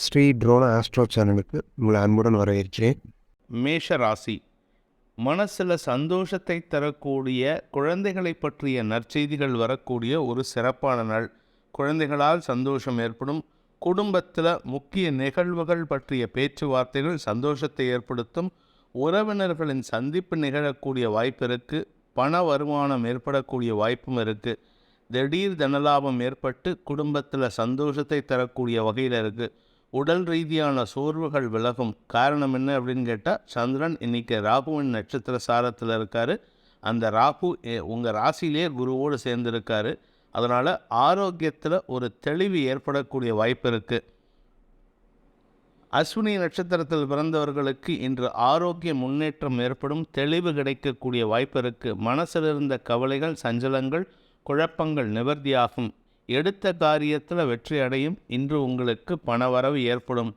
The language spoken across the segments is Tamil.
ஸ்ரீ ட்ரோன ஆஸ்ட்ரோ சேனலுக்கு உங்களை அன்புடன் வரவேற்கிறேன். மேஷ ராசி. மனசில் சந்தோஷத்தை தரக்கூடிய குழந்தைகளை பற்றிய நற்செய்திகள் வரக்கூடிய ஒரு சிறப்பான நாள். குழந்தைகளால் சந்தோஷம் ஏற்படும். குடும்பத்தில் முக்கிய நிகழ்வுகள் பற்றிய பேச்சுவார்த்தைகள் சந்தோஷத்தை ஏற்படுத்தும். உறவினர்களின் சந்திப்பு நிகழக்கூடிய வாய்ப்பு இருக்குது. பண வருமானம் ஏற்படக்கூடிய வாய்ப்பும் இருக்குது. திடீர் தனலாபம் ஏற்பட்டு குடும்பத்தில் சந்தோஷத்தை தரக்கூடிய வகையில் இருக்குது. உடல் ரீதியான சோர்வுகள் விலகும். காரணம் என்ன அப்படின்னு கேட்டால், சந்திரன் இன்றைக்கி ராகுவின் நட்சத்திர சாரத்தில் இருக்கார். அந்த ராகு உங்கள் ராசியிலே குருவோடு சேர்ந்துருக்காரு. அதனால் ஆரோக்கியத்தில் ஒரு தெளிவு ஏற்படக்கூடிய வாய்ப்பு இருக்குது. அஸ்வினி நட்சத்திரத்தில் பிறந்தவர்களுக்கு இன்று ஆரோக்கிய முன்னேற்றம் ஏற்படும். தெளிவு கிடைக்கக்கூடிய வாய்ப்பு இருக்குது. மனசில் இருந்த கவலைகள், சஞ்சலங்கள், குழப்பங்கள் நிவர்த்தியாகும். எடுத்த காரியத்தில் வெற்றி அடையும். இன்று உங்களுக்கு பணவரவு ஏற்படும்.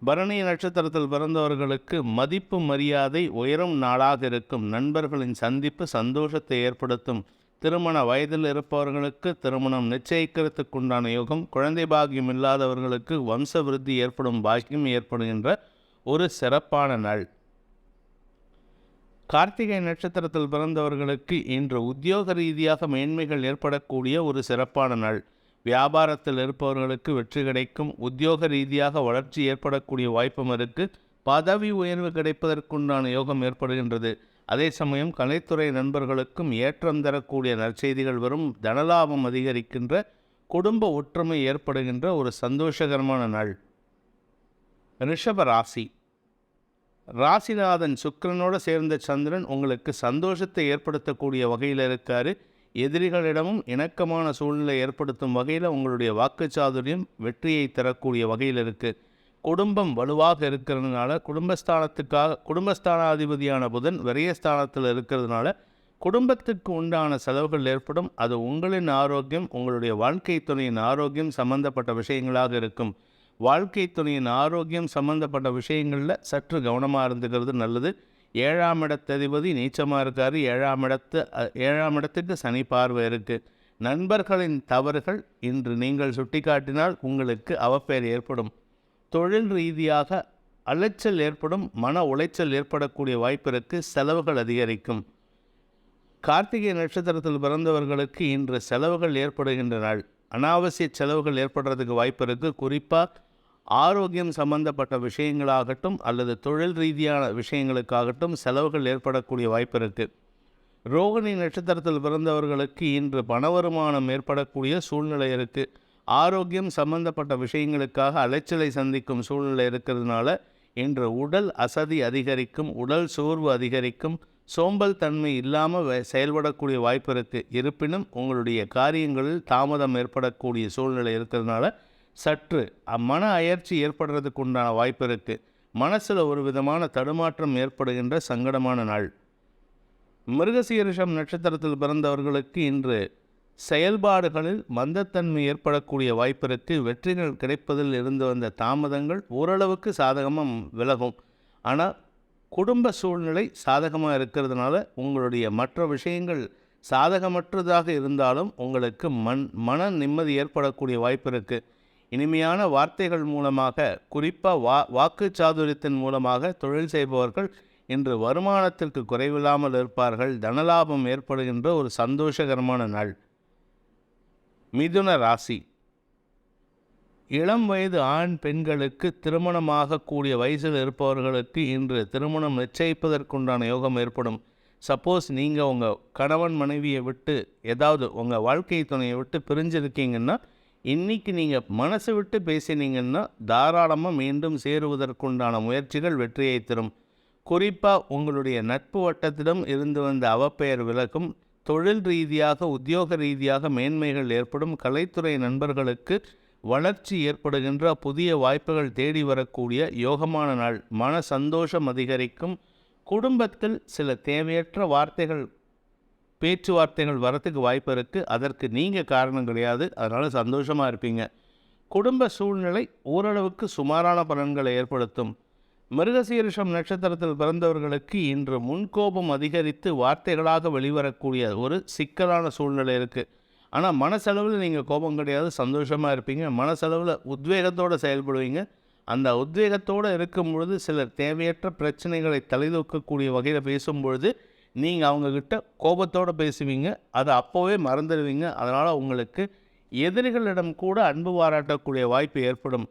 பரணி நட்சத்திரத்தில் பிறந்தவர்களுக்கு மதிப்பு மரியாதை உயரும் நாளாக இருக்கும். நண்பர்களின் சந்திப்பு சந்தோஷத்தை ஏற்படுத்தும். திருமண வயதில் இருப்பவர்களுக்கு திருமணம் நிச்சயிக்கிறதுக்குண்டான யோகம். குழந்தை பாக்கியம் இல்லாதவர்களுக்கு வம்ச விருத்தி ஏற்படும் பாக்கியம் ஏற்படுகின்ற ஒரு சிறப்பான நாள். கார்த்திகை நட்சத்திரத்தில் பிறந்தவர்களுக்கு இன்று உத்தியோக ரீதியாக மேன்மைகள் ஏற்படக்கூடிய ஒரு சிறப்பான நாள். வியாபாரத்தில் இருப்பவர்களுக்கு வெற்றி கிடைக்கும். உத்தியோக ரீதியாக வளர்ச்சி ஏற்படக்கூடிய வாய்ப்பும் இருக்குது. பதவி உயர்வு கிடைப்பதற்குண்டான யோகம் ஏற்படுகின்றது. அதே சமயம் கலைத்துறை நண்பர்களுக்கும் ஏற்றம் தரக்கூடிய நற்செய்திகள் வரும். தனலாபம் அதிகரிக்கின்ற, குடும்ப ஒற்றுமை ஏற்படுகின்ற ஒரு சந்தோஷகரமான நாள். ரிஷப ராசி. ராசிநாதன் சுக்கிரனோடு சேர்ந்த சந்திரன் உங்களுக்கு சந்தோஷத்தை ஏற்படுத்தக்கூடிய வகையில் இருக்கார். எதிரிகளிடமும் இணக்கமான சூழ்நிலை ஏற்படுத்தும் வகையில் உங்களுடைய வாக்குச்சாதுரியம் வெற்றியை தரக்கூடிய வகையில் இருக்குது. குடும்பம் வலுவாக இருக்கிறதுனால குடும்பஸ்தானாதிபதியான புதன் விரயஸ்தானத்தில் இருக்கிறதுனால குடும்பத்துக்கு உண்டான செலவுகள் ஏற்படும். அது உங்களின் ஆரோக்கியம், உங்களுடைய வாழ்க்கை துணையின் ஆரோக்கியம் சம்பந்தப்பட்ட விஷயங்களாக இருக்கும். வாழ்க்கை துணையின் ஆரோக்கியம் சம்பந்தப்பட்ட விஷயங்களில் சற்று கவனமாக இருந்துக்கிறது நல்லது. 7ஆம் இடத்ததிபதி நீச்சமாக இருக்கார். 7ஆம் இடத்துக்கு சனி பார்வை இருக்குது. நண்பர்களின் தவறுகள் இன்று நீங்கள் சுட்டிக்காட்டினால் உங்களுக்கு அவப்பெயர் ஏற்படும். தொழில் ரீதியாக அலைச்சல் ஏற்படும். மன உளைச்சல் ஏற்படக்கூடிய வாய்ப்பு இருக்குது. செலவுகள் அதிகரிக்கும். கார்த்திகை நட்சத்திரத்தில் பிறந்தவர்களுக்கு இன்று செலவுகள் ஏற்படுகின்ற நாள். அனாவசிய செலவுகள் ஏற்படுறதுக்கு வாய்ப்பு இருக்குது. குறிப்பாக ஆரோக்கியம் சம்பந்தப்பட்ட விஷயங்களாகட்டும் அல்லது தொழில் ரீதியான விஷயங்களுக்காகட்டும் செலவுகள் ஏற்படக்கூடிய வாய்ப்பு இருக்குது. ரோகிணி நட்சத்திரத்தில் பிறந்தவர்களுக்கு இன்று பண வருமானம் ஏற்படக்கூடிய சூழ்நிலை இருக்குது. ஆரோக்கியம் சம்பந்தப்பட்ட விஷயங்களுக்காக அலைச்சலை சந்திக்கும் சூழ்நிலை இருக்கிறதுனால இன்று உடல் அசதி அதிகரிக்கும். உடல் சோர்வு அதிகரிக்கும். சோம்பல் தன்மை இல்லாமல் செயல்படக்கூடிய வாய்ப்பு இருக்குது. இருப்பினும் உங்களுடைய காரியங்களில் தாமதம் ஏற்படக்கூடிய சூழ்நிலை இருக்கிறதுனால சற்று மன அயற்சி ஏற்படுறதுக்கு உண்டான வாய்ப்பு இருக்குது. மனசில் ஒரு விதமான தடுமாற்றம் ஏற்படுகின்ற சங்கடமான நாள். மிருகசீரிஷம் நட்சத்திரத்தில் பிறந்தவர்களுக்கு இன்று செயல்பாடுகளில் மந்தத்தன்மை ஏற்படக்கூடிய வாய்ப்பு இருக்குது. வெற்றிகள் கிடைப்பதில் இருந்து வந்த தாமதங்கள் ஓரளவுக்கு சாதகமாக விலகும். ஆனால் குடும்ப சூழ்நிலை சாதகமாக இருக்கிறதுனால உங்களுடைய மற்ற விஷயங்கள் சாதகமற்றதாக இருந்தாலும் உங்களுக்கு மன நிம்மதி ஏற்படக்கூடிய வாய்ப்பு இருக்குது. இனிமையான வார்த்தைகள் மூலமாக, குறிப்பாக வாக்கு சாதுரியத்தின் மூலமாக தொழில் செய்பவர்கள் இன்று வருமானத்திற்கு குறைவில்லாமல் இருப்பார்கள். தனலாபம் ஏற்படுகின்ற ஒரு சந்தோஷகரமான நாள். மிதுன ராசி. இளம் வயது ஆண் பெண்களுக்கு திருமணமாக கூடிய வயசில் இருப்பவர்களுக்கு இன்று திருமணம் நிச்சயிப்பதற்குண்டான யோகம் ஏற்படும். சப்போஸ் நீங்கள் உங்கள் கணவன் மனைவியை விட்டு ஏதாவது உங்கள் வாழ்க்கை துணையை விட்டு பிரிஞ்சிருக்கீங்கன்னா இன்றைக்கி நீங்கள் மனசு விட்டு பேசினீங்கன்னா தாராளமாக மீண்டும் சேருவதற்குண்டான முயற்சிகள் வெற்றியை தரும். குறிப்பாக உங்களுடைய நட்பு வட்டத்திடம் இருந்து வந்த அவப்பெயர் விலகும். தொழில் ரீதியாக உத்தியோக ரீதியாக மேன்மைகள் ஏற்படும். கலைத்துறை நண்பர்களுக்கு வளர்ச்சி ஏற்படுகின்ற புதிய வாய்ப்புகள் தேடி வரக்கூடிய யோகமான நாள். மன சந்தோஷம் அதிகரிக்கும். குடும்பத்தில் சில தேவையற்ற பேச்சுவார்த்தைகள் வரத்துக்கு வாய்ப்பு இருக்குது. அதற்கு நீங்கள் காரணம் கிடையாது. அதனால் சந்தோஷமாக இருப்பீங்க. குடும்ப சூழ்நிலை ஓரளவுக்கு சுமாரான பலன்களை ஏற்படுத்தும். மிருகசீரிஷம் நட்சத்திரத்தில் பிறந்தவர்களுக்கு இன்று முன்கோபம் அதிகரித்து வார்த்தைகளாக வெளிவரக்கூடிய ஒரு சிக்கலான சூழ்நிலை இருக்குது. ஆனால் மனசளவில் நீங்கள் கோபம் கிடையாது, சந்தோஷமாக இருப்பீங்க. மனசளவில் உத்வேகத்தோடு செயல்படுவீங்க. அந்த உத்வேகத்தோடு இருக்கும் பொழுது சிலர் தேவையற்ற பிரச்சனைகளை தலைதூக்கக்கூடிய வகையில் பேசும்பொழுது நீங்கள் அவங்கக்கிட்ட கோபத்தோடு பேசுவீங்க. அதை அப்போவே மறந்துடுவீங்க. அதனால் உங்களுக்கு எதிரிகளிடம் கூட அன்பு பாராட்டக்கூடிய வாய்ப்பு ஏற்படும்.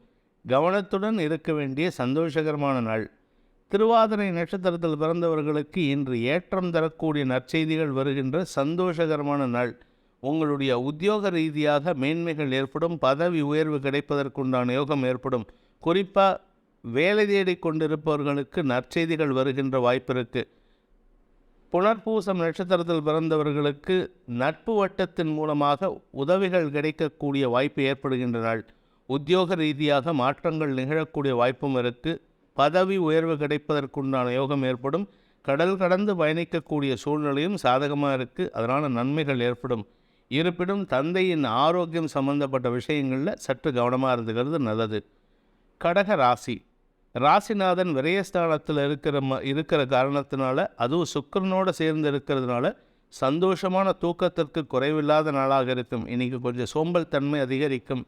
கவனத்துடன் இருக்க வேண்டிய சந்தோஷகரமான நாள். திருவாதிரை நட்சத்திரத்தில் பிறந்தவர்களுக்கு இன்று ஏற்றம் தரக்கூடிய நற்செய்திகள் வருகின்ற சந்தோஷகரமான நாள். உங்களுடைய உத்தியோக ரீதியாக மேன்மைகள் ஏற்படும். பதவி உயர்வு கிடைப்பதற்குண்டான யோகம் ஏற்படும். குறிப்பாக வேலை தேடி கொண்டிருப்பவர்களுக்கு நற்செய்திகள் வருகின்ற வாய்ப்பு இருக்குது. புனர்பூசம் நட்சத்திரத்தில் பிறந்தவர்களுக்கு நட்பு வட்டத்தின் மூலமாக உதவிகள் கிடைக்கக்கூடிய வாய்ப்பு ஏற்படுகின்ற நாள். உத்தியோக ரீதியாக மாற்றங்கள் நிகழக்கூடிய வாய்ப்பும் இருக்குது. பதவி உயர்வு கிடைப்பதற்குண்டான யோகம் ஏற்படும். கடல் கடந்து பயணிக்கக்கூடிய சூழ்நிலையும் சாதகமாக இருக்குது. அதனால் நன்மைகள் ஏற்படும். இருப்பினும் தந்தையின் ஆரோக்கியம் சம்பந்தப்பட்ட விஷயங்களில் சற்று கவனமாக இருந்துக்கிறது நல்லது. கடக ராசி. ராசிநாதன் விரயஸ்தானத்தில் இருக்கிற காரணத்தினால, அதுவும் சுக்கிரனோடு சேர்ந்து இருக்கிறதுனால சந்தோஷமான தூக்கத்திற்கு குறைவில்லாத நாளாக இருக்கும். இன்றைக்கி கொஞ்சம் சோம்பல் தன்மை அதிகரிக்கும்.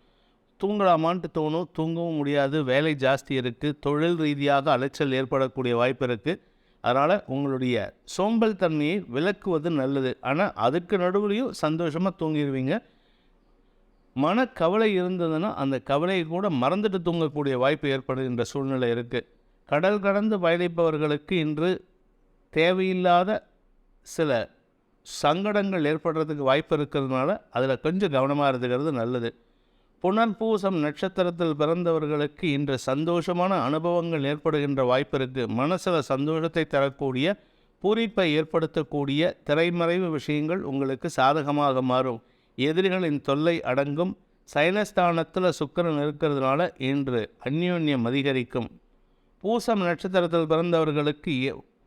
தூங்கலாமான்ட்டு தோணும், தூங்கவும் முடியாது. வேலை ஜாஸ்தி இருக்குது. தொழில் ரீதியாக அலைச்சல் ஏற்படக்கூடிய வாய்ப்பு இருக்குது. அதனால் உங்களுடைய சோம்பல் தன்மையை விலக்குவது நல்லது. ஆனால் அதுக்கு நடுவுலையும் சந்தோஷமாக தூங்கிடுவீங்க. மனக்கவலை இருந்ததுன்னா அந்த கவலையை கூட மறந்துட்டு தூங்கக்கூடிய வாய்ப்பு ஏற்படுகின்ற சூழ்நிலை இருக்குது. கடல் கடந்து பயணிப்பவர்களுக்கு இன்று தேவையில்லாத சில சங்கடங்கள் ஏற்படுறதுக்கு வாய்ப்பு இருக்கிறதுனால அதில் கொஞ்சம் கவனமாக இருந்துக்கிறது நல்லது. புனர்பூசம் நட்சத்திரத்தில் பிறந்தவர்களுக்கு இன்று சந்தோஷமான அனுபவங்கள் ஏற்படுகின்ற வாய்ப்பு இருக்குது. மனசில் சந்தோஷத்தை தரக்கூடிய, பூரிப்பை ஏற்படுத்தக்கூடிய திரைமறைவு விஷயங்கள் உங்களுக்கு சாதகமாக மாறும். எதிரிகளின் தொல்லை அடங்கும். சயனஸ்தானத்தில் சுக்கிரன் இருக்கிறதுனால இன்று அந்யோன்யம் அதிகரிக்கும். பூசம் நட்சத்திரத்தில் பிறந்தவர்களுக்கு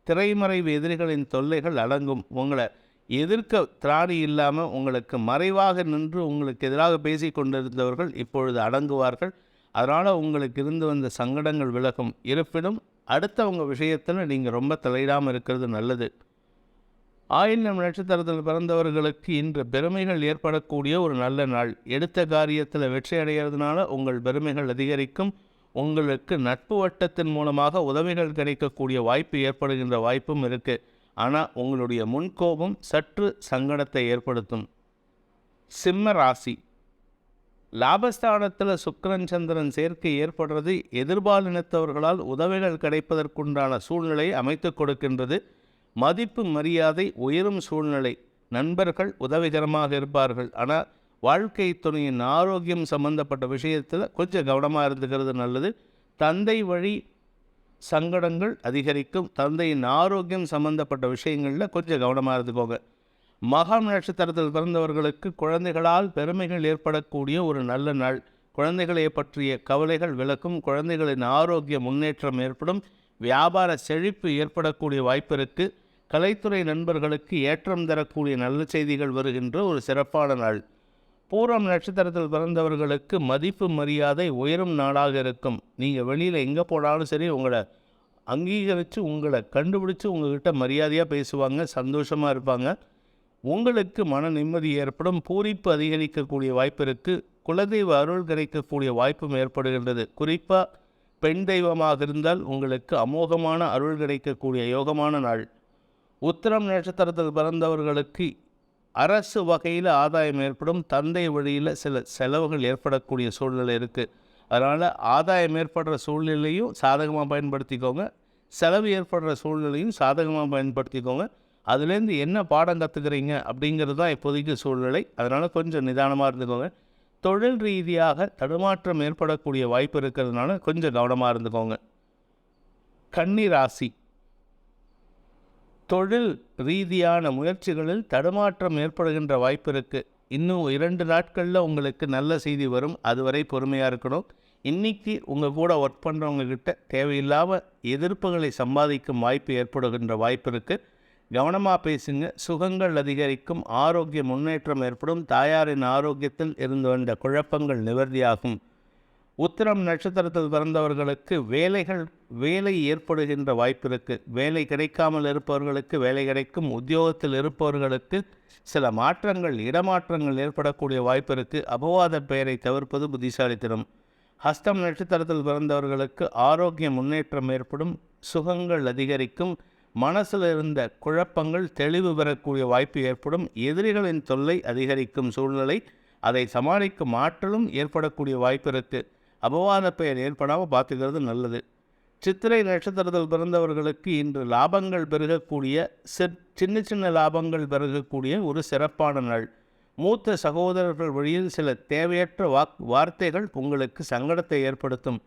திரைமறைவு எதிரிகளின் தொல்லைகள் அடங்கும். உங்களை எதிர்க்க திராணி இல்லாமல் உங்களுக்கு மறைவாக நின்று உங்களுக்கு எதிராக பேசி கொண்டிருந்தவர்கள் இப்பொழுது அடங்குவார்கள். அதனால் உங்களுக்கு இருந்து வந்த சங்கடங்கள் விலகும். இருப்பினும் அடுத்தவங்க விஷயத்தில் நீங்கள் ரொம்ப தலையிடாமல் இருக்கிறது நல்லது. ஆயில்யம் நட்சத்திரத்தில் பிறந்தவர்களுக்கு இன்று பெருமைகள் ஏற்படக்கூடிய ஒரு நல்ல நாள். எடுத்த காரியத்தில் வெற்றி அடைகிறதுனால உங்கள் பெருமைகள் அதிகரிக்கும். உங்களுக்கு நட்பு வட்டத்தின் மூலமாக உதவிகள் கிடைக்கக்கூடிய வாய்ப்பு ஏற்படுகின்ற வாய்ப்பும் இருக்குது. ஆனால் உங்களுடைய முன்கோபம் சற்று சங்கடத்தை ஏற்படுத்தும். சிம்ம ராசி. லாபஸ்தானத்தில் சுக்கிரன் சந்திரன் சேர்க்கை ஏற்படுறது எதிர்பாலினத்தவர்களால் உதவிகள் கிடைப்பதற்குண்டான சூழ்நிலையை அமைத்து கொடுக்கின்றது. மதிப்பு மரியாதை உயரும் சூழ்நிலை. நண்பர்கள் உதவிகரமாக இருப்பார்கள். ஆனால் வாழ்க்கை துணையின் ஆரோக்கியம் சம்பந்தப்பட்ட விஷயத்தில் கொஞ்சம் கவனமாக இருந்துக்கிறது நல்லது. தந்தை வழி சங்கடங்கள் அதிகரிக்கும். தந்தையின் ஆரோக்கியம் சம்பந்தப்பட்ட விஷயங்களில் கொஞ்சம் கவனமாக இருந்துக்கோங்க. மகம் நட்சத்திரத்தில் பிறந்தவர்களுக்கு குழந்தைகளால் பெருமைகள் ஏற்படக்கூடிய ஒரு நல்ல நாள். குழந்தைகளை பற்றிய கவலைகள் விலக்கும். குழந்தைகளின் ஆரோக்கிய முன்னேற்றம் ஏற்படும். வியாபார செழிப்பு ஏற்படக்கூடிய வாய்ப்பு இருக்குது. கலைத்துறை நண்பர்களுக்கு ஏற்றம் தரக்கூடிய நல்ல செய்திகள் வருகின்ற ஒரு சிறப்பான நாள். பூரம் நட்சத்திரத்தில் பிறந்தவர்களுக்கு மதிப்பு மரியாதை உயரும் நாளாக இருக்கும். நீங்கள் வெளியில் எங்கே போனாலும் சரி உங்களை அங்கீகரித்து உங்களை கண்டுபிடிச்சி உங்கள்கிட்ட மரியாதையாக பேசுவாங்க. சந்தோஷமாக இருப்பாங்க. உங்களுக்கு மன நிம்மதி ஏற்படும். பூரிப்பு அதிகரிக்கக்கூடிய வாய்ப்பு இருக்குது. குலதெய்வ அருள் கிடைக்கக்கூடிய வாய்ப்பும் ஏற்படுகின்றது. குறிப்பாக பெண் தெய்வமாக இருந்தால் உங்களுக்கு அமோகமான அருள் கிடைக்கக்கூடிய யோகமான நாள். உத்திரம் நட்சத்திரத்தில் பிறந்தவர்களுக்கு அரசு வகையில் ஆதாயம் ஏற்படும். தந்தை வழியில் சில செலவுகள் ஏற்படக்கூடிய சூழ்நிலை இருக்குது. அதனால் ஆதாயம் ஏற்படுற சூழ்நிலையும் சாதகமாக பயன்படுத்திக்கோங்க. செலவு ஏற்படுற சூழ்நிலையும் சாதகமாக பயன்படுத்திக்கோங்க. அதுலேருந்து என்ன பாடம் கற்றுக்கிறீங்க அப்படிங்கிறது தான் இப்போதைக்கு சூழ்நிலை. அதனால் கொஞ்சம் நிதானமாக இருந்துக்கோங்க. தொழில் ரீதியாக தடுமாற்றம் ஏற்படக்கூடிய வாய்ப்பு இருக்கிறதுனால கொஞ்சம் கவனமாக இருந்துக்கோங்க. கன்னி ராசி. தொழில் ரீதியான முயற்சிகளில் தடுமாற்றம் ஏற்படுகின்ற வாய்ப்பு இருக்குது. இன்னும் 2 நாட்களில் உங்களுக்கு நல்ல செய்தி வரும். அதுவரை பொறுமையாக இருக்கணும். இன்றைக்கி உங்கள் கூட ஒர்க் பண்ணுறவங்கக்கிட்ட தேவையில்லாமல் எதிர்ப்புகளை சம்பாதிக்கும் வாய்ப்பு ஏற்படுகின்ற வாய்ப்பு இருக்குது. கவனமாக பேசுங்க. சுகங்கள் அதிகரிக்கும். ஆரோக்கிய முன்னேற்றம் ஏற்படும். தாயாரின் ஆரோக்கியத்தில் இருந்து வந்த குழப்பங்கள் நிவர்த்தியாகும். உத்திரம் நட்சத்திரத்தில் பிறந்தவர்களுக்கு வேலை ஏற்படுகின்ற வாய்ப்பு இருக்குது. வேலை கிடைக்காமல் இருப்பவர்களுக்கு வேலை கிடைக்கும். உத்தியோகத்தில் இருப்பவர்களுக்கு சில மாற்றங்கள், இடமாற்றங்கள் ஏற்படக்கூடிய வாய்ப்பு இருக்குது. அபவாத பெயரை தவிர்ப்பது புத்திசாலித்தனம். ஹஸ்தம் நட்சத்திரத்தில் பிறந்தவர்களுக்கு ஆரோக்கிய முன்னேற்றம் ஏற்படும். சுகங்கள் அதிகரிக்கும். மனசில் இருந்த குழப்பங்கள் தெளிவு பெறக்கூடிய வாய்ப்பு ஏற்படும். எதிரிகளின் தொல்லை அதிகரிக்கும் சூழ்நிலை, அதை சமாளிக்கும் ஆற்றலும் ஏற்படக்கூடிய வாய்ப்பு இருக்குது. அபவாத பெயர் ஏற்படாமல் பார்த்துக்கிறது நல்லது. சித்திரை நட்சத்திரத்தில் பிறந்தவர்களுக்கு இன்று லாபங்கள் பெருகக்கூடிய, சின்ன சின்ன லாபங்கள் பெருகக்கூடிய ஒரு சிறப்பான நாள். மூத்த சகோதரர்கள் வழியில் சில தேவையற்ற வார்த்தைகள் உங்களுக்கு சங்கடத்தை ஏற்படுத்தும்.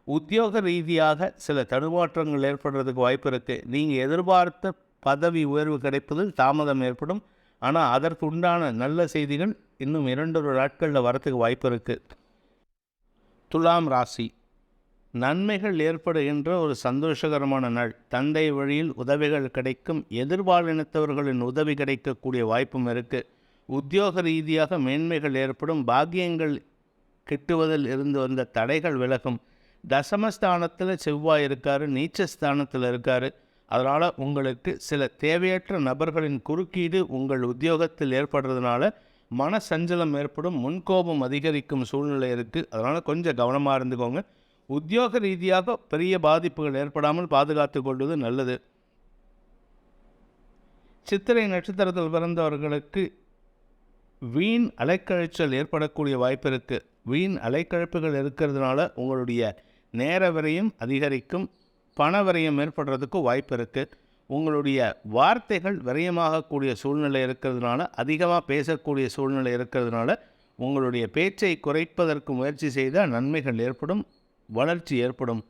உத்தியோக ரீதியாக சில தடுமாற்றங்கள் ஏற்படுறதுக்கு வாய்ப்பு இருக்குது. நீங்கள் எதிர்பார்த்த பதவி உயர்வு கிடைப்பதில் தாமதம் ஏற்படும். ஆனால் அதற்கு உண்டான நல்ல செய்திகள் இன்னும் 2 நாட்களில் வரத்துக்கு வாய்ப்பு இருக்குது. துலாம் ராசி, நன்மைகள் ஏற்படுகின்ற ஒரு சந்தோஷகரமான நாள். தந்தை வழியில் உதவிகள் கிடைக்கும். எதிர்பாலினத்தவர்களின் உதவி கிடைக்கக்கூடிய வாய்ப்பும் இருக்குது. உத்தியோக ரீதியாக மேன்மைகள் ஏற்படும். பாக்கியங்கள் கிட்டுவதில் இருந்து வந்த தடைகள் விலகும். தசமஸ்தானத்தில் செவ்வாய் இருக்கார், நீச்சஸ்தானத்தில் இருக்கார். அதனால் உங்களுக்கு சில தேவையற்ற நபர்களின் குறுக்கீடு உங்கள் உத்தியோகத்தில் ஏற்படுறதுனால மனசஞ்சலம் ஏற்படும். முன்கோபம் அதிகரிக்கும் சூழ்நிலை இருக்குது. அதனால் கொஞ்சம் கவனமாக இருந்துக்கோங்க. உத்தியோக ரீதியாக பெரிய பாதிப்புகள் ஏற்படாமல் பாதுகாத்து கொள்வது நல்லது. சித்திரை நட்சத்திரத்தில் பிறந்தவர்களுக்கு வீண் அலைக்கழிச்சல் ஏற்படக்கூடிய வாய்ப்பு இருக்குது. வீண் அலைக்கழிப்புகள் இருக்கிறதுனால உங்களுடைய நேர விரயம் அதிகரிக்கும். பண விரயம் ஏற்படுறதுக்கு வாய்ப்பு இருக்குது. உங்களுடைய வார்த்தைகள் விரயமாகக்கூடிய சூழ்நிலை இருக்கிறதுனால, அதிகமாக பேசக்கூடிய சூழ்நிலை இருக்கிறதுனால உங்களுடைய பேச்சை குறைப்பதற்கு முயற்சி செய்தால் நன்மைகள் ஏற்படும், வளர்ச்சி ஏற்படும்.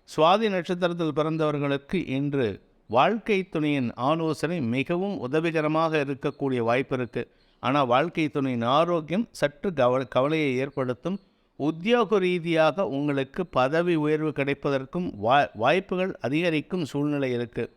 சுவாதி நட்சத்திரத்தில் பிறந்தவர்களுக்கு இன்று வாழ்க்கை துணையின் ஆலோசனை மிகவும் உதவிகரமாக இருக்கக்கூடிய வாய்ப்பு இருக்குது. ஆனால் வாழ்க்கை துணையின் ஆரோக்கியம் சற்று கவலையை ஏற்படுத்தும். உத்தியோக ரீதியாக உங்களுக்கு பதவி உயர்வு கிடைப்பதற்கும் வாய்ப்புகள் அதிகரிக்கும் சூழ்நிலை இருக்குது.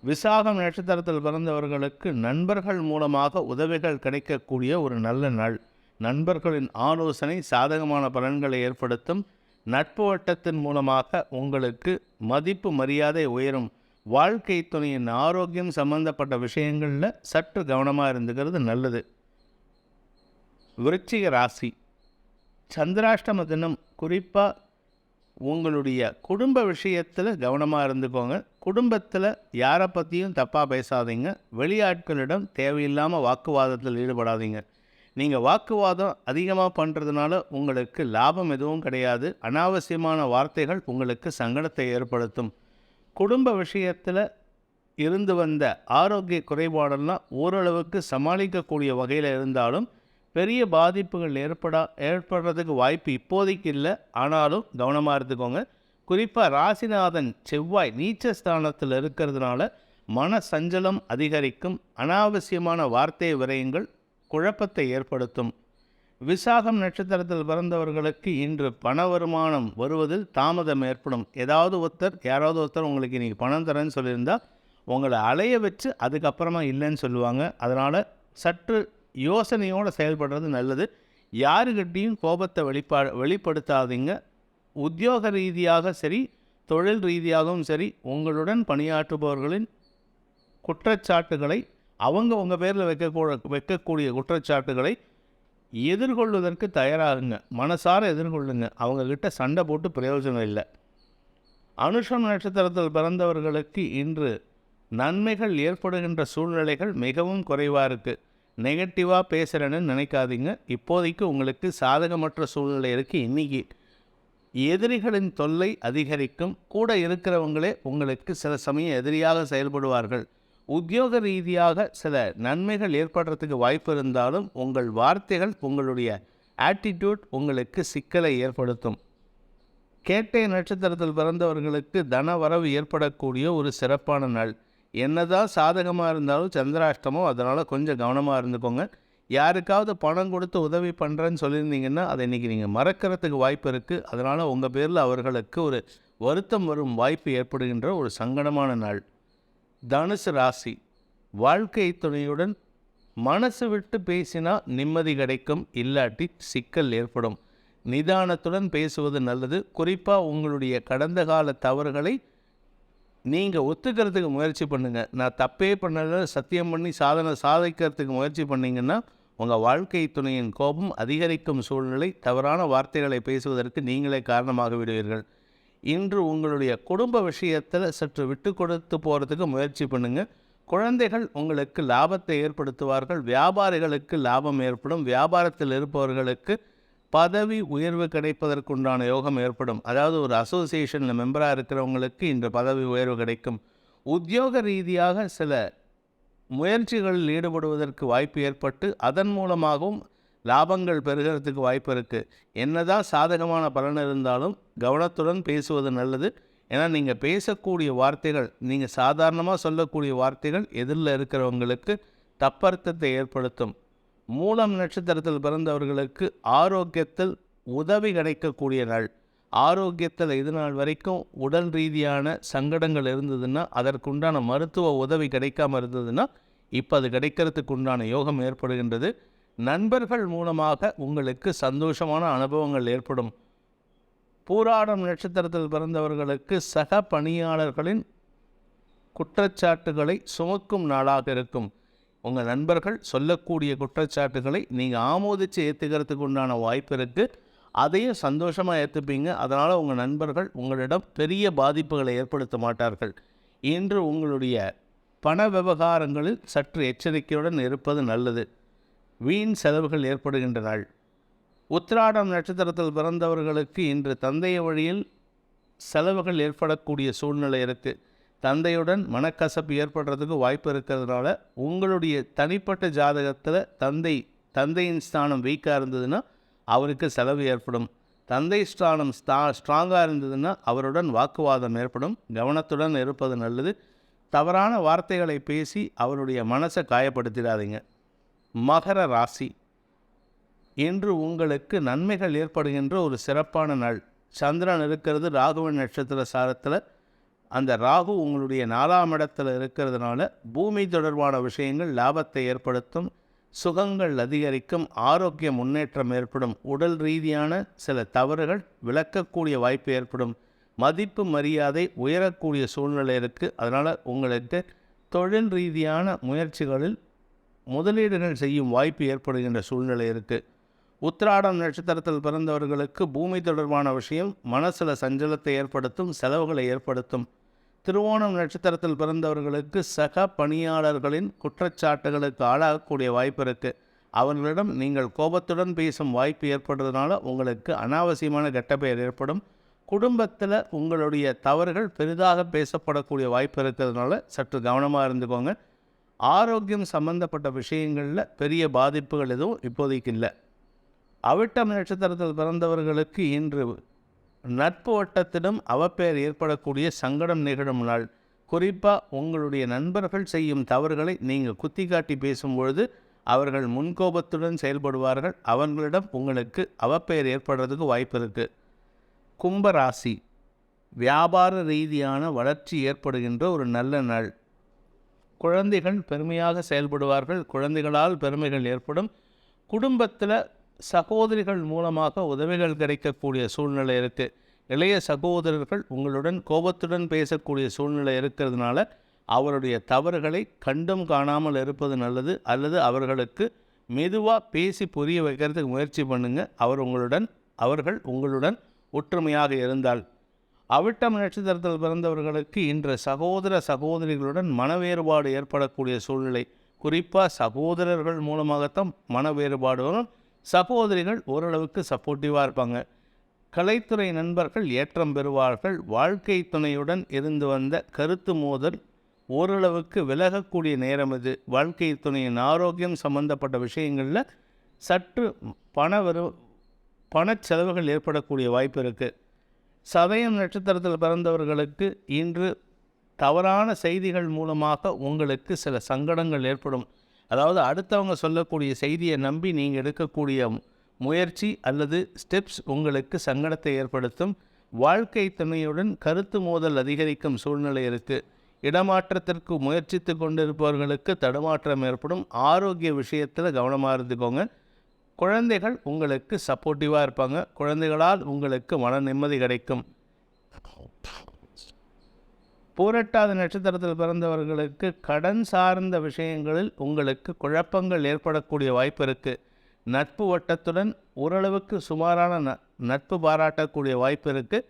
விசாகம் நட்சத்திரத்தில் பிறந்தவர்களுக்கு நண்பர்கள் மூலமாக உதவிகள் கிடைக்கக்கூடிய ஒரு நல்ல நாள். நண்பர்களின் ஆலோசனை சாதகமான பலன்களை ஏற்படுத்தும். நட்பு வட்டத்தின் மூலமாக உங்களுக்கு மதிப்பு மரியாதை உயரும். வாழ்க்கை துணையின் ஆரோக்கியம் சம்பந்தப்பட்ட விஷயங்களில் சற்று கவனமாக இருந்துக்கிறது நல்லது. விருச்சிக ராசி, சந்திராஷ்டம தினம். குறிப்பாக உங்களுடைய குடும்ப விஷயத்தில் கவனமாக இருந்துக்கோங்க. குடும்பத்தில் யாரை பற்றியும் தப்பாக பேசாதீங்க. வெளியாட்களிடம் தேவையில்லாமல் வாக்குவாதத்தில் ஈடுபடாதீங்க. நீங்கள் வாக்குவாதம் அதிகமாக பண்ணுறதுனால உங்களுக்கு லாபம் எதுவும் கிடையாது. அனாவசியமான வார்த்தைகள் உங்களுக்கு சங்கடத்தை ஏற்படுத்தும். குடும்ப விஷயத்தில் இருந்து வந்த ஆரோக்கிய குறைபாடெல்லாம் ஓரளவுக்கு சமாளிக்கக்கூடிய வகையில் இருந்தாலும் பெரிய பாதிப்புகள் ஏற்படுறதுக்கு வாய்ப்பு இப்போதைக்கு இல்லை. ஆனாலும் கவனமாக இருந்துக்கோங்க. குறிப்பாக ராசிநாதன் செவ்வாய் நீச்சஸ்தானத்தில் இருக்கிறதுனால மன சஞ்சலம் அதிகரிக்கும். அனாவசியமான வார்த்தை விரயங்கள் குழப்பத்தை ஏற்படுத்தும். விசாகம் நட்சத்திரத்தில் பிறந்தவர்களுக்கு இன்று பண வருமானம் வருவதில் தாமதம் ஏற்படும். யாராவது ஒருத்தர் உங்களுக்கு இன்றைக்கி பணம் தரேன்னு சொல்லியிருந்தால் உங்களை அலைய வச்சு அதுக்கப்புறமா இல்லைன்னு சொல்லுவாங்க. அதனால் சற்று யோசனையோடு செயல்படுறது நல்லது. யாருக்கிட்டையும் கோபத்தை வெளிப்படுத்தாதீங்க. உத்தியோக ரீதியாக சரி, தொழில் ரீதியாகவும் சரி, உங்களுடன் பணியாற்றுபவர்களின் குற்றச்சாட்டுகளை உங்கள் பேரில் வைக்கக்கூடிய குற்றச்சாட்டுகளை எதிர்கொள்வதற்கு தயாராகுங்க. மனசார எதிர்கொள்ளுங்க. அவங்கக்கிட்ட சண்டை போட்டு பிரயோஜனம் இல்லை. அனுஷம் நட்சத்திரத்தில் பிறந்தவர்களுக்கு இன்று நன்மைகள் ஏற்படுகின்ற சூழ்நிலைகள் மிகவும் குறைவாக இருக்குது. நெகட்டிவாக பேசுகிறேன்னு நினைக்காதீங்க. இப்போதைக்கு உங்களுக்கு சாதகமற்ற சூழ்நிலை இருக்குது. இன்றைக்கி எதிரிகளின் தொல்லை அதிகரிக்கும். கூட இருக்கிறவங்களே உங்களுக்கு சில சமயம் எதிரியாக செயல்படுவார்கள். உத்தியோக ரீதியாக சில நன்மைகள் ஏற்படுறதுக்கு வாய்ப்பு இருந்தாலும் உங்கள் வார்த்தைகள், உங்களுடைய ஆட்டிடியூட் உங்களுக்கு சிக்கலை ஏற்படுத்தும். கேட்டை நட்சத்திரத்தில் பிறந்தவர்களுக்கு தன வரவு ஏற்படக்கூடிய ஒரு சிறப்பான நாள். என்னதான் சாதகமாக இருந்தாலும் சந்திராஷ்டமம், அதனால் கொஞ்சம் கவனமாக இருந்துக்கோங்க. யாருக்காவது பணம் கொடுத்து உதவி பண்ணுறேன்னு சொல்லியிருந்தீங்கன்னா அதை இன்றைக்கி நீங்கள் மறக்கிறதுக்கு வாய்ப்பு இருக்குது. அதனால் உங்கள் பேரில் அவர்களுக்கு ஒரு வருத்தம் வரும் வாய்ப்பு ஏற்படுகின்ற ஒரு சங்கடமான நாள். தனுசு ராசி, வாழ்க்கை துணையுடன் மனசு விட்டு பேசினா நிம்மதி கிடைக்கும். இல்லாட்டி சிக்கல் ஏற்படும். நிதானத்துடன் பேசுவது நல்லது. குறிப்பாக உங்களுடைய கடந்த கால தவறுகளை நீங்கள் ஒத்துக்கிறதுக்கு முயற்சி பண்ணுங்கள். நான் தப்பே பண்ணல சத்தியம் பண்ணி சாதிக்கிறதுக்கு முயற்சி பண்ணிங்கன்னா உங்கள் வாழ்க்கை துணையின் கோபம் அதிகரிக்கும் சூழ்நிலை, தவறான வார்த்தைகளை பேசுவதற்கு நீங்களே காரணமாக விடுவீர்கள். இன்று உங்களுடைய குடும்ப விஷயத்தில் சற்று விட்டு கொடுத்து போகிறதுக்கு முயற்சி பண்ணுங்கள். குழந்தைகள் உங்களுக்கு லாபத்தை ஏற்படுத்துவார்கள். வியாபாரிகளுக்கு லாபம் ஏற்படும். வியாபாரத்தில் இருப்பவர்களுக்கு பதவி உயர்வு கிடைப்பதற்குண்டான யோகம் ஏற்படும். அதாவது ஒரு அசோசியேஷனில் மெம்பராக இருக்கிறவங்களுக்கு இன்று பதவி உயர்வு கிடைக்கும். உத்தியோக ரீதியாக சில முயற்சிகளில் ஈடுபடுவதற்கு வாய்ப்பு ஏற்பட்டு அதன் மூலமாகவும் லாபங்கள் பெறுகிறதுக்கு வாய்ப்பு இருக்குது. என்னதான் சாதகமான பலன் இருந்தாலும் கவனத்துடன் பேசுவது நல்லது. ஏன்னா நீங்கள் பேசக்கூடிய வார்த்தைகள், நீங்கள் சாதாரணமாக சொல்லக்கூடிய வார்த்தைகள் எதிரில் இருக்கிறவங்களுக்கு தப்பர்த்தத்தை ஏற்படுத்தும். மூலம் நட்சத்திரத்தில் பிறந்தவர்களுக்கு ஆரோக்கியத்தில் உதவி கிடைக்கக்கூடிய நாள். ஆரோக்கியத்தில் இது நாள் வரைக்கும் உடல் ரீதியான சங்கடங்கள் இருந்ததுன்னா, அதற்குண்டான மருத்துவ உதவி கிடைக்காமல் இருந்ததுன்னா இப்போ அது கிடைக்கிறதுக்கு உண்டான யோகம் ஏற்படுகின்றது. நண்பர்கள் மூலமாக உங்களுக்கு சந்தோஷமான அனுபவங்கள் ஏற்படும். பூராடம் நட்சத்திரத்தில் பிறந்தவர்களுக்கு சக பணியாளர்களின் குற்றச்சாட்டுகளை சுமக்கும் நாளாக இருக்கும். உங்கள் நண்பர்கள் சொல்லக்கூடிய குற்றச்சாட்டுகளை நீங்கள் ஆமோதித்து ஏற்றுக்கிறதுக்கு உண்டான வாய்ப்பு இருக்குது. அதையும் சந்தோஷமாக ஏற்றுப்பீங்க. அதனால் உங்கள் நண்பர்கள் உங்களிடம் பெரிய பாதிப்புகளை ஏற்படுத்த மாட்டார்கள். இன்று உங்களுடைய பண விவகாரங்களில் சற்று எச்சரிக்கையுடன் இருப்பது நல்லது. வீண் செலவுகள் ஏற்படுகின்ற நாள். உத்திராடம் நட்சத்திரத்தில் பிறந்தவர்களுக்கு இன்று தந்தைய வழியில் செலவுகள் ஏற்படக்கூடிய சூழ்நிலை இருக்குது. தந்தையுடன் மனக்கசப்பு ஏற்படுறதுக்கு வாய்ப்பு இருக்கிறதுனால உங்களுடைய தனிப்பட்ட ஜாதகத்தில் தந்தையின் ஸ்தானம் வீக்காக இருந்ததுன்னா அவருக்கு செலவு ஏற்படும். தந்தை ஸ்தானம் ஸ்ட்ராங்காக இருந்ததுன்னா அவருடன் வாக்குவாதம் ஏற்படும். கவனத்துடன் இருப்பது நல்லது. தவறான வார்த்தைகளை பேசி அவருடைய மனசை காயப்படுத்திடாதீங்க. மகர ராசி. இன்று உங்களுக்கு நன்மைகள் ஏற்படுகின்ற ஒரு சிறப்பான நாள். சந்திரன் இருக்கிறது ராகுவின் நட்சத்திர சாரத்தில். அந்த ராகு உங்களுடைய 4ஆம் இடத்தில் இருக்கிறதுனால பூமி தொடர்பான விஷயங்கள் லாபத்தை ஏற்படுத்தும். சுகங்கள் அதிகரிக்கும். ஆரோக்கிய முன்னேற்றம் ஏற்படும். உடல் ரீதியான சில தவறுகள் விளக்கக்கூடிய வாய்ப்பு ஏற்படும். மதிப்பு மரியாதை உயரக்கூடிய சூழ்நிலை இருக்குது. அதனால் உங்களுக்கு தொழில் ரீதியான முயற்சிகளில் முதலீடுகள் செய்யும் வாய்ப்பு ஏற்படுகின்ற சூழ்நிலை இருக்குது. உத்திராடம் நட்சத்திரத்தில் பிறந்தவர்களுக்கு பூமி தொடர்பான விஷயம் மனசில் சஞ்சலத்தை ஏற்படுத்தும், செலவுகளை ஏற்படுத்தும். திருவோணம் நட்சத்திரத்தில் பிறந்தவர்களுக்கு சக பணியாளர்களின் குற்றச்சாட்டுகளுக்கு ஆளாகக்கூடிய வாய்ப்பு இருக்குது. அவர்களிடம் நீங்கள் கோபத்துடன் பேசும் வாய்ப்பு ஏற்படுறதுனால உங்களுக்கு அனாவசியமான கெட்ட பெயர் ஏற்படும். குடும்பத்தில் உங்களுடைய தவறுகள் பெரிதாக பேசப்படக்கூடிய வாய்ப்பு இருக்கிறதுனால சற்று கவனமாக இருந்துக்கோங்க. ஆரோக்கியம் சம்பந்தப்பட்ட விஷயங்களில் பெரிய பாதிப்புகள் எதுவும் இப்போதைக்கு இல்லை. அவிட்டம் நட்சத்திரத்தில் பிறந்தவர்களுக்கு இன்று நட்பு வட்டத்திடம் அவப்பெயர் ஏற்படக்கூடிய சங்கடம் நிகழும் நாள். குறிப்பாக உங்களுடைய நண்பர்கள் செய்யும் தவறுகளை நீங்கள் குத்தி காட்டி பேசும்பொழுது அவர்கள் முன்கோபத்துடன் செயல்படுவார்கள். அவர்களிடம் உங்களுக்கு அவப்பெயர் ஏற்படுறதுக்கு வாய்ப்பு இருக்குது. கும்பராசி. வியாபார ரீதியான வளர்ச்சி ஏற்படுகின்ற ஒரு நல்ல நாள். குழந்தைகள் பெருமையாக செயல்படுவார்கள். குழந்தைகளால் பெருமைகள் ஏற்படும். குடும்பத்தில் சகோதரிகள் மூலமாக உதவிகள் கிடைக்கக்கூடிய சூழ்நிலை இருக்குது. இளைய சகோதரர்கள் உங்களுடன் கோபத்துடன் பேசக்கூடிய சூழ்நிலை இருக்கிறதுனால அவருடைய தவறுகளை கண்டும் காணாமல் இருப்பது நல்லது. அல்லது அவர்களுக்கு மெதுவாக பேசி புரிய வைக்கிறதுக்கு முயற்சி பண்ணுங்கள். அவர்கள் உங்களுடன் ஒற்றுமையாக இருந்தால். அவிட்டம் நட்சத்திரத்தில் பிறந்தவர்களுக்கு இன்று சகோதரிகளுடன் மனவேறுபாடு ஏற்படக்கூடிய சூழ்நிலை. குறிப்பாக சகோதரர்கள் மூலமாகத்தான் மன வேறுபாடு வரும். சகோதரிகள் ஓரளவுக்கு சப்போர்ட்டிவாக இருப்பாங்க. கலைத்துறை நண்பர்கள் ஏற்றம் பெறுவார்கள். வாழ்க்கை துணையுடன் இருந்து வந்த கருத்து மோதல் ஓரளவுக்கு விலகக்கூடிய நேரம் இது. வாழ்க்கை துணையின் ஆரோக்கியம் சம்பந்தப்பட்ட விஷயங்களில் சற்று பணச் செலவுகள் ஏற்படக்கூடிய வாய்ப்பு இருக்குது. சதயம் நட்சத்திரத்தில் பிறந்தவர்களுக்கு இன்று தவறான செய்திகள் மூலமாக உங்களுக்கு சில சங்கடங்கள் ஏற்படும். அதாவது அடுத்தவங்க சொல்லக்கூடிய செய்தியை நம்பி நீங்கள் எடுக்கக்கூடிய முயற்சி அல்லது ஸ்டெப்ஸ் உங்களுக்கு சங்கடத்தை ஏற்படுத்தும். வாழ்க்கை துணையுடன் கருத்து மோதல் அதிகரிக்கும் சூழ்நிலை இருக்குது. இடமாற்றத்திற்கு முயற்சித்து கொண்டிருப்பவர்களுக்கு தடுமாற்றம் ஏற்படும். ஆரோக்கிய விஷயத்தில் கவனமாக இருந்துக்கோங்க. குழந்தைகள் உங்களுக்கு சப்போர்ட்டிவாக இருப்பாங்க. குழந்தைகளால் உங்களுக்கு மன நிம்மதி கிடைக்கும். பூரட்டாதி நட்சத்திரத்தில் பிறந்தவர்களுக்கு கடன் சார்ந்த விஷயங்களில் உங்களுக்கு குழப்பங்கள் ஏற்படக்கூடிய வாய்ப்பு இருக்குது. நட்பு வட்டத்துடன் ஓரளவுக்கு சுமாரான நட்பு பாராட்டக்கூடிய வாய்ப்பு இருக்குது.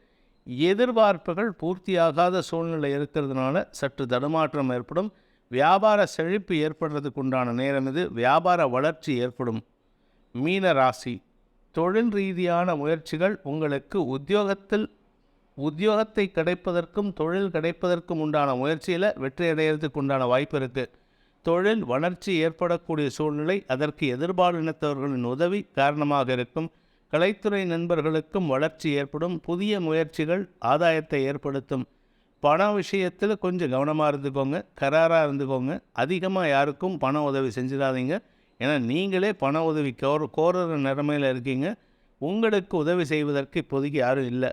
எதிர்பார்ப்புகள் பூர்த்தியாகாத சூழ்நிலை இருக்கிறதுனால சற்று தடுமாற்றம் ஏற்படும். வியாபார செழிப்பு ஏற்படுறதுக்கு உண்டான நேரம் இது. வியாபார வளர்ச்சி ஏற்படும். மீன ராசி, தொழில் ரீதியான முயற்சிகள் உங்களுக்கு உத்தியோகத்தை கிடைப்பதற்கும் தொழில் கிடைப்பதற்கும் உண்டான முயற்சியில் வெற்றி அடைகிறதுக்கு உண்டான வாய்ப்பு இருக்குது. தொழில் வளர்ச்சி ஏற்படக்கூடிய சூழ்நிலை, அதற்கு எதிர்பாலினத்தவர்களின் உதவி காரணமாக இருக்கும். கலைத்துறை நண்பர்களுக்கும் வளர்ச்சி ஏற்படும். புதிய முயற்சிகள் ஆதாயத்தை ஏற்படுத்தும். பண விஷயத்தில் கொஞ்சம் கவனமாக இருந்துக்கோங்க, கராராக இருந்துக்கோங்க. அதிகமாக யாருக்கும் பண உதவி செஞ்சிடாதீங்க. ஏன்னா நீங்களே பண உதவி கோருற நிலைமையில் இருக்கீங்க. உங்களுக்கு உதவி செய்வதற்கு இப்போதைக்கு யாரும் இல்லை.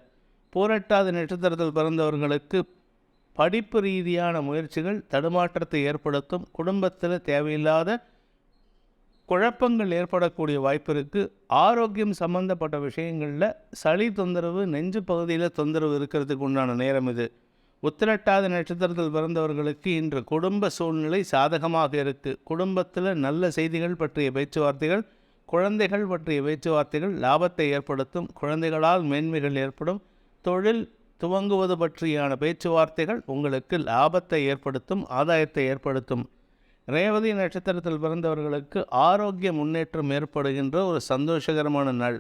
பூரட்டாதி நட்சத்திரத்தில் பிறந்தவர்களுக்கு படிப்பு ரீதியான முயற்சிகள் தடுமாற்றத்தை ஏற்படுத்தும். குடும்பத்தில் தேவையில்லாத குழப்பங்கள் ஏற்படக்கூடிய வாய்ப்பு இருக்குது. ஆரோக்கியம் சம்பந்தப்பட்ட விஷயங்களில் சளி தொந்தரவு, நெஞ்சு பகுதியில் தொந்தரவு இருக்கிறதுக்கு உண்டான நேரம் இது. உத்திரட்டாதி நட்சத்திரத்தில் பிறந்தவர்களுக்கு இன்று குடும்ப சூழ்நிலை சாதகமாக இருக்குது. குடும்பத்தில் நல்ல செய்திகள் பற்றிய பேச்சுவார்த்தைகள், குழந்தைகள் பற்றிய பேச்சுவார்த்தைகள் லாபத்தை ஏற்படுத்தும். குழந்தைகளால் மேன்மைகள் ஏற்படும். தொழில் துவங்குவது பற்றியான பேச்சுவார்த்தைகள் உங்களுக்கு லாபத்தை ஏற்படுத்தும், ஆதாயத்தை ஏற்படுத்தும். ரேவதி நட்சத்திரத்தில் பிறந்தவர்களுக்கு ஆரோக்கிய முன்னேற்றம் ஏற்படுகின்ற ஒரு சந்தோஷகரமான நாள்.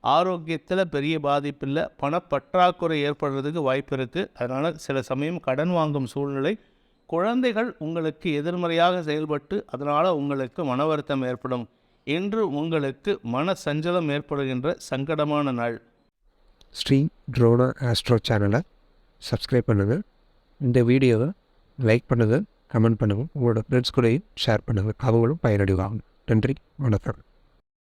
ஆரோக்கியத்தில் பெரிய பாதிப்பில்லை. பணப்பற்றாக்குறை ஏற்படுறதுக்கு வாய்ப்பு இருக்குது. அதனால் சில சமயம் கடன் வாங்கும் சூழ்நிலை. குழந்தைகள் உங்களுக்கு எதிர்மறையாக செயல்பட்டு அதனால் உங்களுக்கு மன வருத்தம் ஏற்படும். இன்று உங்களுக்கு மன சஞ்சலம் ஏற்படுகின்ற சங்கடமான நாள். ஸ்ரீ ட்ரோனா ஆஸ்ட்ரோ சேனலை சப்ஸ்கிரைப் பண்ணுங்கள். இந்த வீடியோவை லைக் பண்ணுங்கள், கமெண்ட் பண்ணுங்கள். உங்களோட ஃப்ரெண்ட்ஸ் கூடயும் ஷேர் பண்ணுங்கள். அவங்களும் பயனடைவாங்க. நன்றி, வணக்கம்.